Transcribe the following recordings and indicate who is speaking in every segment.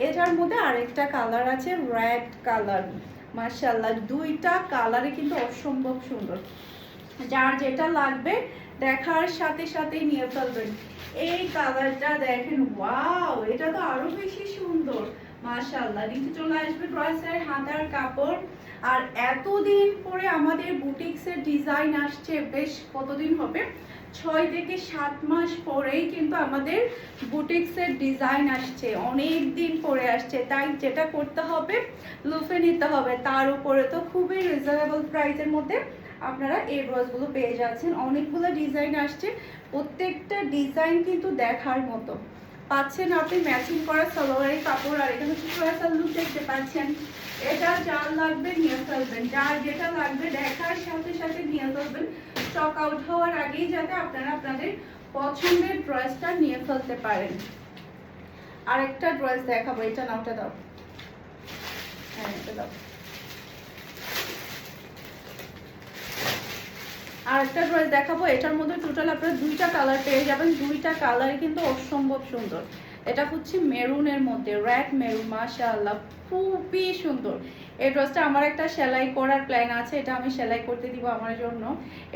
Speaker 1: এটার মধ্যে আরেকটা কালার আছে রেড কালার, মাশাআল্লাহ দুইটা কালারে কিন্তু অসম্ভব সুন্দর। যার যেটা লাগবে দেখার সাথে সাথে নিয়ে ফেলবেন। এই কালারটা দেখেন, ওয়াও, এটা তো আরো বেশি সুন্দর মাশাআল্লাহ। নিচে চলে আসবে ড্রেসের হাতার কাপড়। আর এতদিন পরে আমাদের বুটিক্সের ডিজাইন আসছে, বেশ কতদিন হবে, 6 থেকে 7 মাস পরেই কিন্তু আমাদের বুটিক্সের ডিজাইন আসছে, অনেক দিন পরে আসছে। তাই যেটা করতে হবে, লুফে নিতে হবে। তার উপরে তো খুবই রিজনেবল প্রাইসের মধ্যে আপনারা এই ড্রেসগুলো পেয়ে যাচ্ছেন। অনেকগুলো ডিজাইন আসছে, প্রত্যেকটা ডিজাইন কিন্তু দেখার মতো। পাচ্ছেন আপনি ম্যাচিং করা সালোয়ারের কাপড়, আর এখানে ট্রায়াল লুক দেখতে পাচ্ছেন। এটা যার লাগবে নিয়ে ফেলবেন, যার যেটা লাগবে দেখার সাথে সাথে নিয়ে ফেলবেন। স্টক আউট হওয়ার আগেই যাতে আপনারা আপনাদের পছন্দের ড্রেসটা নিয়ে ফেলতে পারেন। আরেকটা ড্রেস দেখাবো, এটা নামটা দাও, হ্যাঁ এটা দাও। আর একটা ড্রেস দেখাবো, এটার মধ্যে টোটাল আপনারা দুইটা কালার পেয়ে যাবেন। দুইটা কালার কিন্তু অসম্ভব সুন্দর। এটা হচ্ছে মেরুনের মধ্যে, রেড মেরুন, মাশাআল্লাহ খুবই সুন্দর। এই ড্রেসটা আমার একটা সেলাই করার প্ল্যান আছে, এটা আমি সেলাই করতে দিব আমার জন্য।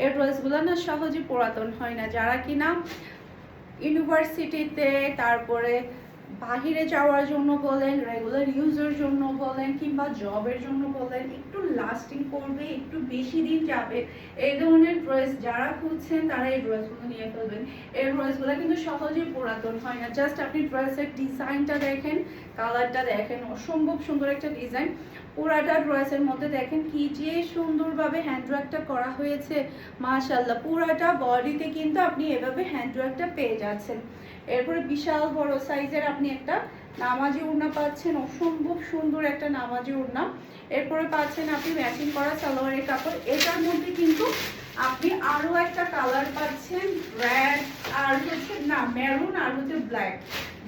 Speaker 1: এই ড্রেসগুলো না সহজে পুরাতন হয় না। যারা কিনা ইউনিভার্সিটিতে, তারপরে বাহিরে যাওয়ার জন্য বলেন, রেগুলার ইউজের জন্য বলেন, কিংবা জবের জন্য বলেন, একটু লাস্টিং করবে, একটু বেশি দিন যাবে, এই ধরনের ড্রেস যারা খুঁজছেন তারা এই ড্রেসগুলো নিয়ে ফেলবেন। এই ড্রেসগুলো কিন্তু সহজে পুরাতন হয় না। জাস্ট আপনি ড্রেসের ডিজাইনটা দেখেন, কালারটা দেখেন, অসম্ভব সুন্দর একটা ডিজাইন। পুরাটা ড্রেসের মধ্যে দেখেন কি যে সুন্দরভাবে হ্যান্ডওয়ার্কটা করা হয়েছে, মাশাআল্লাহ। পুরাটা বডিতে কিন্তু আপনি এভাবে হ্যান্ডওয়ার্কটা পেয়ে যাচ্ছেন। এরপরে বিশাল বড় সাইজের আপনি একটা নামাজি ওড়না পাচ্ছেন, অসম্ভব সুন্দর একটা নামাজি ওড়না। এরপরে পাচ্ছেন আপনি ম্যাচিং করা সালোয়ারের কাপড়। এটার মধ্যে কিন্তু আপনি আরো একটা কালার পাচ্ছেন, রেড আর হচ্ছে না মেরুন আর হচ্ছে ব্ল্যাক।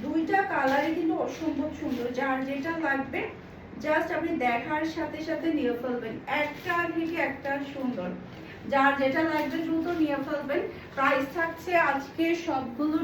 Speaker 1: দুইটা কালারই কিন্তু অসম্ভব সুন্দর। যার যেটা লাগবে জাস্ট আপনি দেখার সাথে সাথে নিয়ে ফেলবেন। একটা থেকে একটা সুন্দর, যার যেটা লাগবে দ্রুত নিয়ে ফেলবেন। প্রাইস থাকছে আজকে সবগুলো